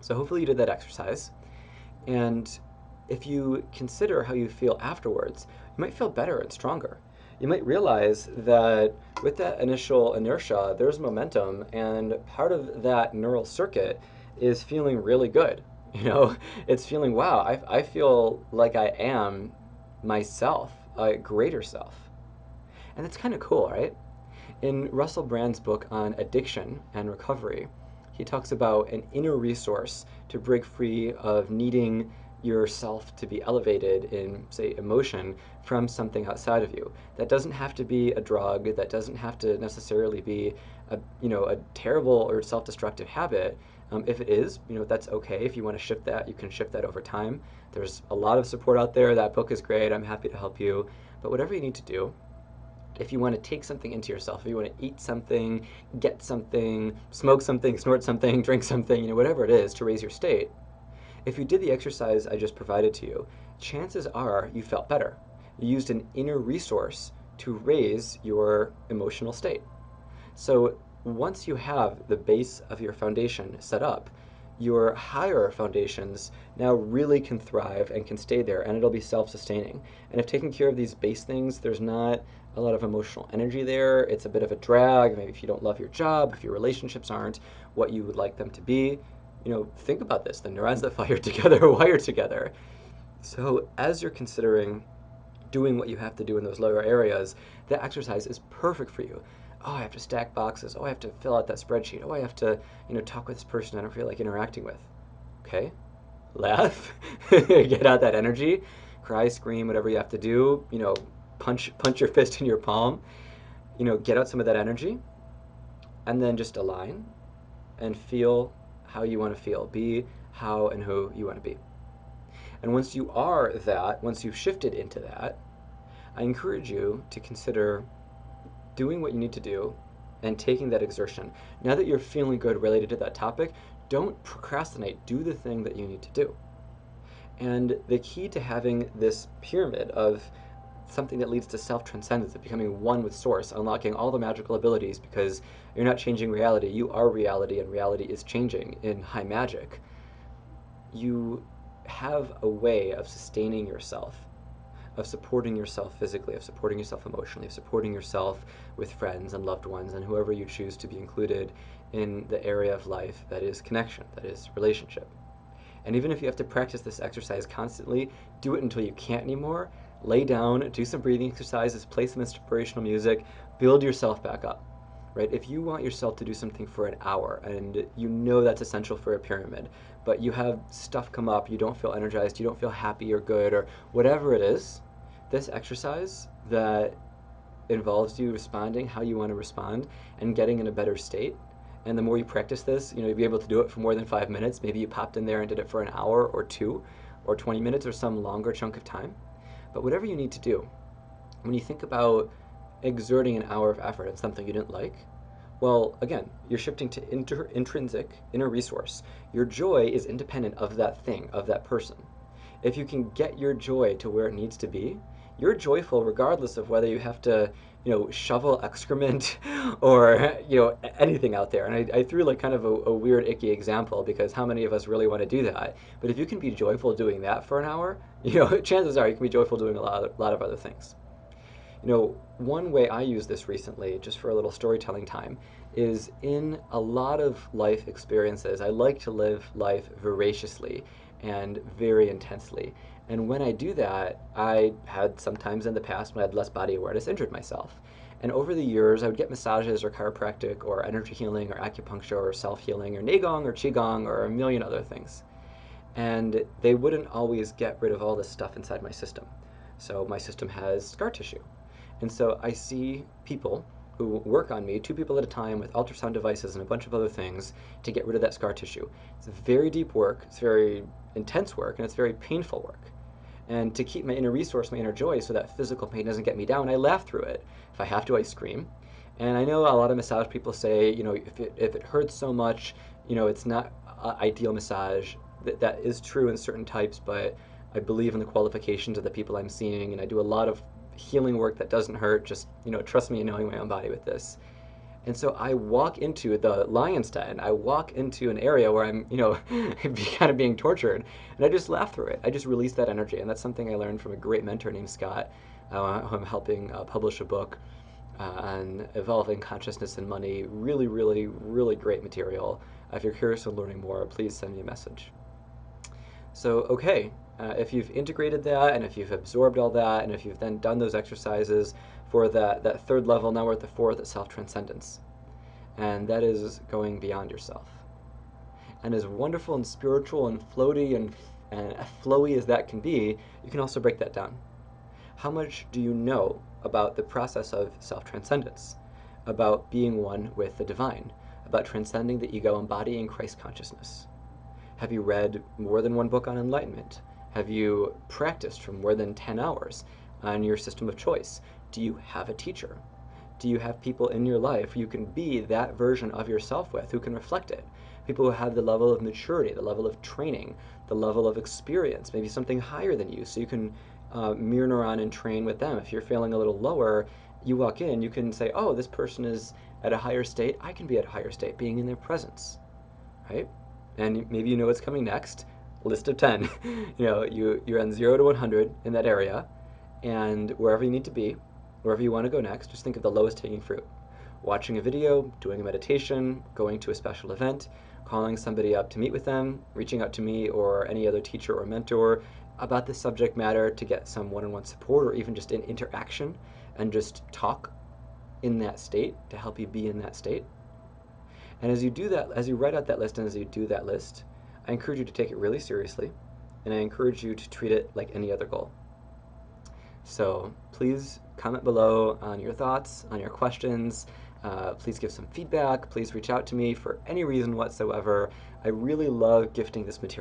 So hopefully you did that exercise. And if you consider how you feel afterwards, you might feel better and stronger. You might realize that with that initial inertia, there's momentum, and part of that neural circuit is feeling really good. You know, it's feeling, wow, I feel like I am myself, a greater self. And it's kind of cool, right? In Russell Brand's book on addiction and recovery, he talks about an inner resource to break free of needing yourself to be elevated in, say, emotion from something outside of you. That doesn't have to be a drug, that doesn't have to necessarily be a terrible or self-destructive habit. If it is, that's okay. If you want to shift that, you can shift that over time. There's a lot of support out there. That book is great. I'm happy to help you. But whatever you need to do, if you want to take something into yourself, if you want to eat something, get something, smoke something, snort something, drink something, whatever it is to raise your state, if you did the exercise I just provided to you, chances are you felt better. You used an inner resource to raise your emotional state. So once you have the base of your foundation set up, your higher foundations now really can thrive and can stay there, and it'll be self-sustaining. And if taking care of these base things, there's not a lot of emotional energy there, it's a bit of a drag, maybe if you don't love your job, if your relationships aren't what you would like them to be, think about this. The neurons that fire together are wired together. So as you're considering doing what you have to do in those lower areas, that exercise is perfect for you. Oh, I have to stack boxes. Oh, I have to fill out that spreadsheet. Oh, I have to, talk with this person I don't feel like interacting with. Okay, laugh, get out that energy, cry, scream, whatever you have to do. Punch your fist in your palm. Get out some of that energy, and then just align and feel how you want to feel. Be how and who you want to be. And once you are that, once you've shifted into that, I encourage you to consider doing what you need to do and taking that exertion. Now that you're feeling good related to that topic, don't procrastinate. Do the thing that you need to do. And the key to having this pyramid of something that leads to self-transcendence, of becoming one with source, unlocking all the magical abilities, because you're not changing reality, you are reality, and reality is changing in high magic. You have a way of sustaining yourself, of supporting yourself physically, of supporting yourself emotionally, of supporting yourself with friends and loved ones and whoever you choose to be included in the area of life that is connection, that is relationship. And even if you have to practice this exercise constantly, do it until you can't anymore. Lay down, do some breathing exercises, play some inspirational music, build yourself back up. Right? If you want yourself to do something for an hour, and you know that's essential for a pyramid, but you have stuff come up, you don't feel energized, you don't feel happy or good, or whatever it is, this exercise that involves you responding how you want to respond and getting in a better state. And the more you practice this, you'll be able to do it for more than 5 minutes. Maybe you popped in there and did it for an hour or two, or 20 minutes, or some longer chunk of time. But whatever you need to do, when you think about exerting an hour of effort in something you didn't like, well, again, you're shifting to intrinsic, inner resource. Your joy is independent of that thing, of that person. If you can get your joy to where it needs to be, you're joyful regardless of whether you have to, shovel excrement or, anything out there. And I threw like kind of a weird, icky example because how many of us really want to do that? But if you can be joyful doing that for an hour, chances are you can be joyful doing a lot of other things. One way I use this recently, just for a little storytelling time, is in a lot of life experiences, I like to live life voraciously and very intensely. And when I do that, I had sometimes in the past when I had less body awareness injured myself. And over the years, I would get massages or chiropractic or energy healing or acupuncture or self-healing or Neigong or Qigong or a million other things. And they wouldn't always get rid of all this stuff inside my system. So my system has scar tissue. And so I see people who work on me, 2 people at a time with ultrasound devices and a bunch of other things to get rid of that scar tissue. It's very deep work, it's very intense work, and it's very painful work. And to keep my inner resource, my inner joy, so that physical pain doesn't get me down, I laugh through it. If I have to, I scream. And I know a lot of massage people say, if it hurts so much, it's not ideal massage. That is true in certain types, but I believe in the qualifications of the people I'm seeing, and I do a lot of healing work that doesn't hurt. Just, trust me in knowing my own body with this. And so I walk into the lion's den. I walk into an area where I'm, kind of being tortured, and I just laugh through it. I just release that energy, and that's something I learned from a great mentor named Scott, who I'm helping publish a book on evolving consciousness and money. Really, really, really great material. If you're curious on learning more, please send me a message. So, okay, if you've integrated that and if you've absorbed all that and if you've then done those exercises for that third level, now we're at the fourth, at self-transcendence. And that is going beyond yourself. And as wonderful and spiritual and floaty and flowy as that can be, you can also break that down. How much do you know about the process of self-transcendence, about being one with the divine, about transcending the ego, embodying Christ consciousness? Have you read more than one book on enlightenment? Have you practiced for more than 10 hours on your system of choice? Do you have a teacher? Do you have people in your life you can be that version of yourself with, who can reflect it? People who have the level of maturity, the level of training, the level of experience, maybe something higher than you, so you can mirror neuron and train with them. If you're feeling a little lower, you walk in, you can say, oh, this person is at a higher state, I can be at a higher state, being in their presence, right? And maybe you know what's coming next. List of 10. You're on 0 to 100 in that area, and wherever you need to be, wherever you want to go next, just think of the lowest hanging fruit. Watching a video, doing a meditation, going to a special event, calling somebody up to meet with them, reaching out to me or any other teacher or mentor about the subject matter to get some one-on-one support, or even just an interaction and just talk in that state to help you be in that state. And as you do that, as you write out that list and as you do that list, I encourage you to take it really seriously, and I encourage you to treat it like any other goal. So please comment below on your thoughts, on your questions. Please give some feedback. Please reach out to me for any reason whatsoever. I really love gifting this material.